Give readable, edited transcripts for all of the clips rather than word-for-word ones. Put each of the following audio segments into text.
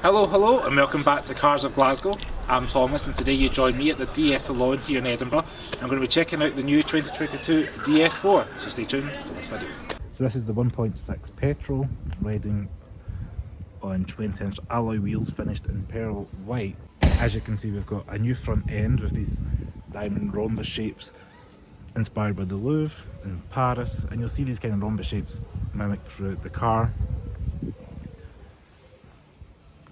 Hello and welcome back to Cars of Glasgow. I'm Thomas and today you join me at the DS Salon here in Edinburgh. I'm going to be checking out the new 2022 DS4, so stay tuned for this video. So this is the 1.6 petrol riding on 20-inch alloy wheels finished in pearl white. As you can see, we've got a new front end with these diamond rhombus shapes inspired by the Louvre in Paris, and you'll see these kind of rhombus shapes mimicked throughout the car.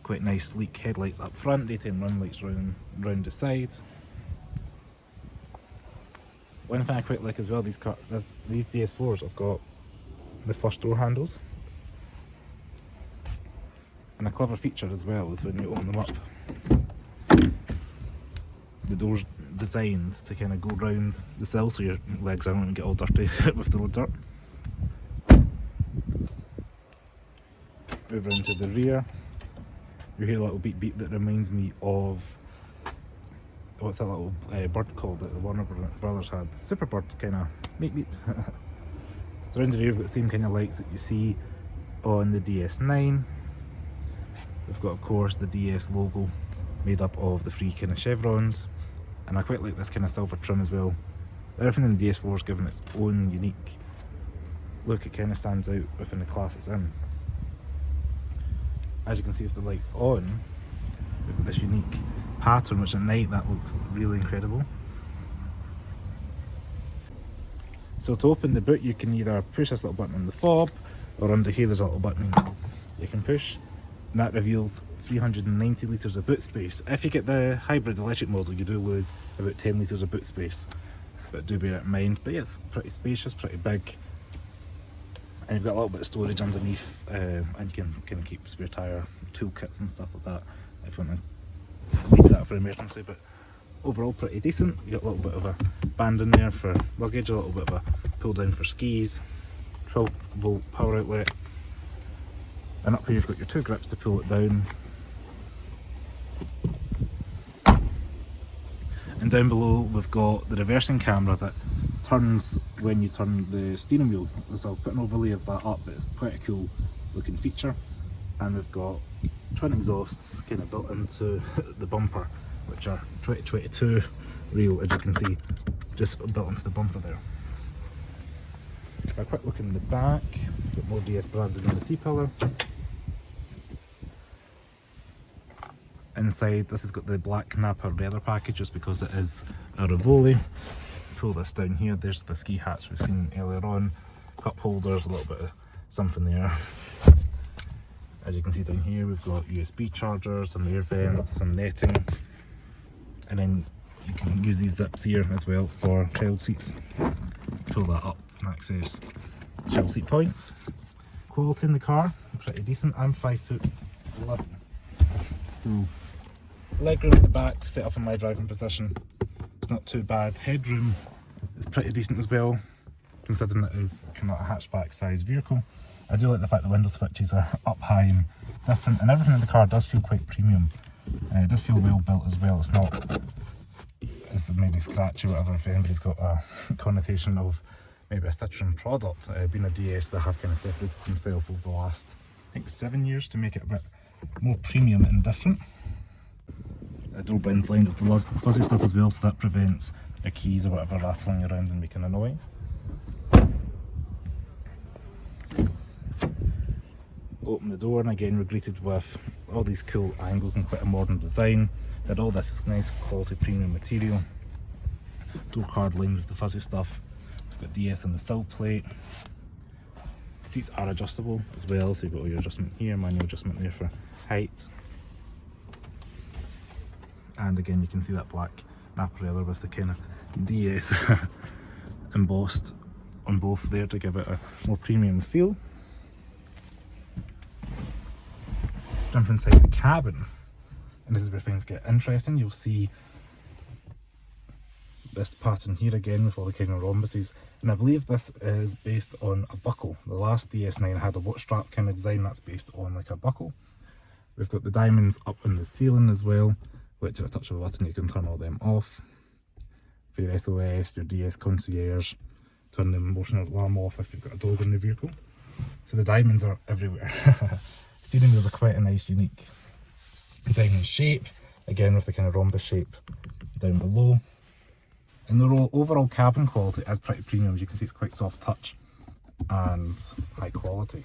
Quite nice sleek headlights up front, daytime run lights round the side. One thing I quite like as well, these DS4s have got the first door handles. And a clever feature as well is when you open them up, the door's designed to kind of go round the sill so your legs don't get all dirty with the road dirt. Move around to the rear. You hear a little beep beep that reminds me of, what's that little bird called that the Warner Brothers had? Superbird kind of beep beep. So around the rear we've got the same kind of lights that you see on the DS9. We've got of course the DS logo made up of the three kind of chevrons, and I quite like this kind of silver trim as well. Everything in the DS4 is given its own unique look. It kind of stands out within the class it's in. As you can see with the lights on, we've got this unique pattern which at night that looks really incredible. So to open the boot you can either push this little button on the fob, or under here there's a little button you can push, and that reveals 390 litres of boot space. If you get the hybrid electric model you do lose about 10 litres of boot space, but do bear it in mind. But yeah, it's pretty spacious, pretty big. And you've got a little bit of storage underneath, and you can keep spare tyre, toolkits and stuff like that if you want to leave that for emergency. But overall pretty decent. You've got a little bit of a band in there for luggage, a little bit of a pull down for skis, 12 volt power outlet, and up here you've got your two grips to pull it down. And down below we've got the reversing camera that turns when you turn the steering wheel. So I'll put an overlay of that up, but it's quite a cool looking feature. And we've got twin exhausts kind of built into the bumper, which are 2022 real, as you can see, just built into the bumper there. A quick look in the back, got more DS branded on the C-pillar. Inside this has got the black Napa leather package just because it is a Rivoli. Pull this down here, there's the ski hatch we've seen earlier on, cup holders, a little bit of something there. As you can see down here we've got USB chargers, some air vents, some netting, and then you can use these zips here as well for child seats. Pull that up and access child seat points. Quality in the car, pretty decent. I'm 5'11", so legroom at the back, set up in my driving position. It's not too bad. Headroom is pretty decent as well, considering it is kind of a hatchback size vehicle. I do like the fact the window switches are up high and different, and everything in the car does feel quite premium. It does feel well built as well. It's not as maybe scratchy or whatever if anybody's got a connotation of maybe a Citroen product. Being a DS, they have kind of separated themselves over the last, I think, 7 years to make it a bit more premium and different. The door bind's lined with the fuzzy stuff as well, so that prevents your keys or whatever rattling around and making a noise. Open the door and again we're greeted with all these cool angles and quite a modern design. That all this is nice quality premium material. Door card lined with the fuzzy stuff. We've got DS on the sill plate. Seats are adjustable as well, so you've got all your adjustment here, manual adjustment there for height. And again you can see that black Napa leather with the kind of DS embossed on both there to give it a more premium feel. Jump inside the cabin, and this is where things get interesting. You'll see this pattern here again with all the kind of rhombuses, and I believe this is based on a buckle. The last DS9 had a watch strap kind of design that's based on like a buckle. We've got the diamonds up in the ceiling as well, which at a touch of a button you can turn all them off. For your SOS, your DS concierge, turn the motion alarm off if you've got a dog in the vehicle. So the diamonds are everywhere. Steering wheels are quite a nice, unique design and shape, again with the kind of rhombus shape down below. And the overall cabin quality is pretty premium. As you can see, it's quite soft touch and high quality.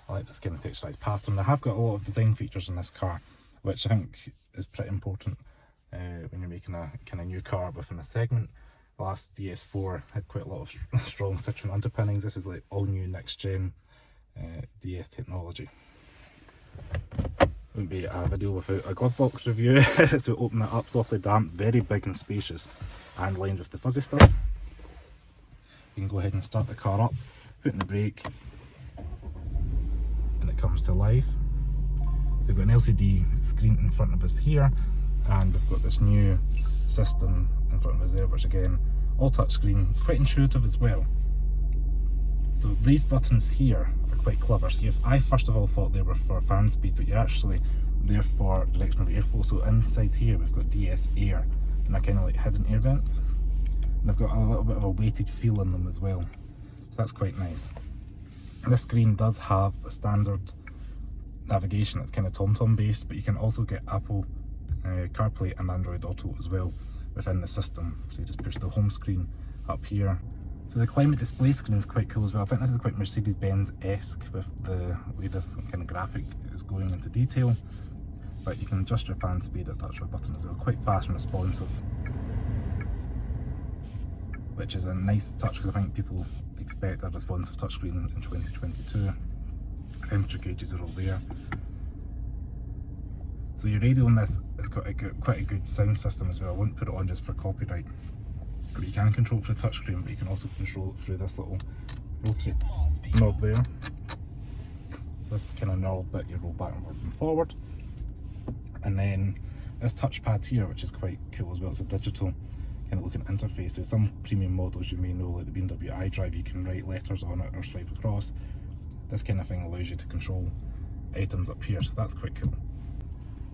I like this kind of texturized pattern. I have got a lot of design features in this car, which I think is pretty important when you're making a kind of new car within a segment. The last DS4 had quite a lot of strong Citroen underpinnings. This is like all new next gen DS technology. Wouldn't be a video without a glove box review. So open it up, softly damp, very big and spacious, and lined with the fuzzy stuff. You can go ahead and start the car up, foot in the brake, and it comes to life. So we've got an LCD screen in front of us here, and we've got this new system in front of us there, which again, all touchscreen, quite intuitive as well. So these buttons here are quite clever. So I first of all thought they were for fan speed, but you're actually there for direction of airflow. So inside here we've got DS air, and they're kind of like hidden air vents. And they've got a little bit of a weighted feel in them as well. So that's quite nice. And this screen does have a standard navigation that's kind of TomTom based, but you can also get Apple CarPlay and Android Auto as well within the system. So you just push the home screen up here. So the climate display screen is quite cool as well. I think this is quite Mercedes-Benz-esque with the way this kind of graphic is going into detail. But you can adjust your fan speed at touch of a button as well. Quite fast and responsive, which is a nice touch because I think people expect a responsive touchscreen in 2022. Temperature gauges are all there. So your radio on this has got quite a good sound system as well. I wouldn't put it on just for copyright. But you can control it through the touchscreen, but you can also control it through this little rotary knob there. So this kind of knurled bit you roll backward and forward. And then this touchpad here, which is quite cool as well, it's a digital kind of looking interface. So some premium models you may know, like the BMW iDrive, you can write letters on it or swipe across. This kind of thing allows you to control items up here, so that's quite cool.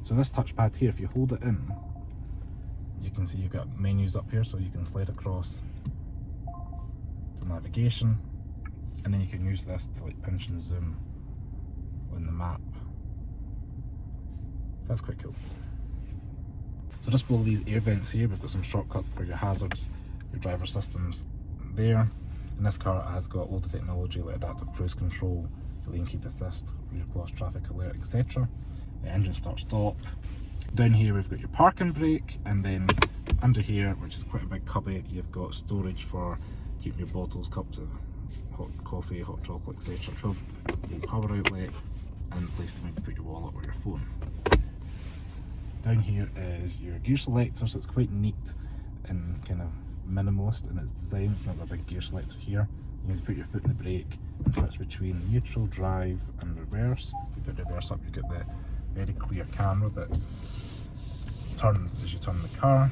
So this touchpad here, if you hold it in, you can see you've got menus up here, so you can slide across to navigation, and then you can use this to like pinch and zoom on the map. So that's quite cool. So just below these air vents here, we've got some shortcuts for your hazards, your driver systems there. And this car has got loads of technology like adaptive cruise control, lane keep assist, rear cross traffic alert, etc. The engine start stop. Down here we've got your parking brake, and then under here, which is quite a big cubby, you've got storage for keeping your bottles, cups of hot coffee, hot chocolate, etc. 12-volt power outlet, and a place to maybe put your wallet or your phone. Down here is your gear selector, so it's quite neat and kind of minimalist in its design. It's not a big gear selector here. You can put your foot in the brake and switch between neutral, drive and reverse. If you put reverse up, you get the very clear camera that turns as you turn the car.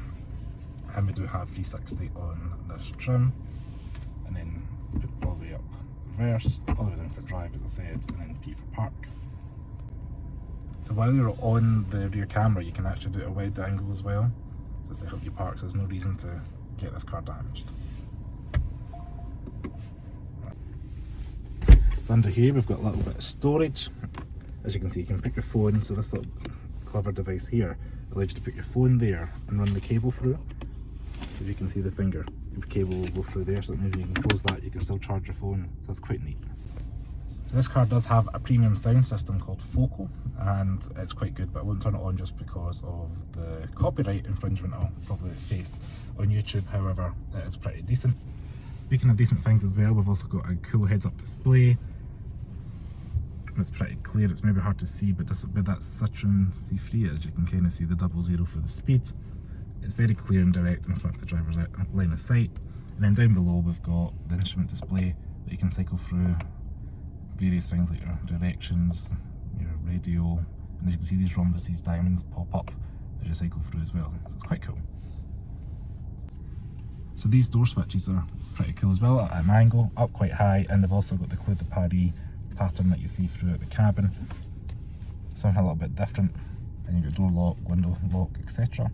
And we do have 360 on this trim, and then put all the way up reverse, all the way down for drive as I said, and then P for park. So while you're on the rear camera, you can actually do a wide angle as well, just to help you park, so there's no reason to get this car damaged. Right. So under here we've got a little bit of storage. As you can see, you can put your phone, so this little clever device here allows you to put your phone there and run the cable through. So you can see the finger, your cable will go through there, so that maybe you can close that, you can still charge your phone, so that's quite neat. So this car does have a premium sound system called Focal, and it's quite good, but I won't turn it on just because of the copyright infringement I'll probably face on YouTube. However, it is pretty decent. Speaking of decent things as well, we've also got a cool heads-up display. It's pretty clear, it's maybe hard to see, but just with that Citroen C3 as you can kind of see the 00 for the speed. It's very clear and direct in front of the driver's line of sight. And then down below we've got the instrument display that you can cycle through various things like your directions, your radio, and as you can see these rhombus, these diamonds pop up as you cycle through as well, so it's quite cool. So these door switches are pretty cool as well, at an angle, up quite high, and they've also got the Clé de Paris pattern that you see throughout the cabin. Something a little bit different, and you've got door lock, window lock, etc.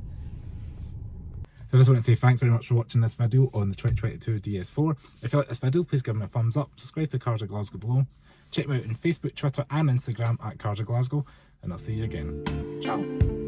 So I just want to say thanks very much for watching this video on the 2022 DS4. If you like this video, please give me a thumbs up, subscribe to Cars of Glasgow below, Check me out on Facebook, Twitter and Instagram at Cars of Glasgow, and I'll see you again. Ciao!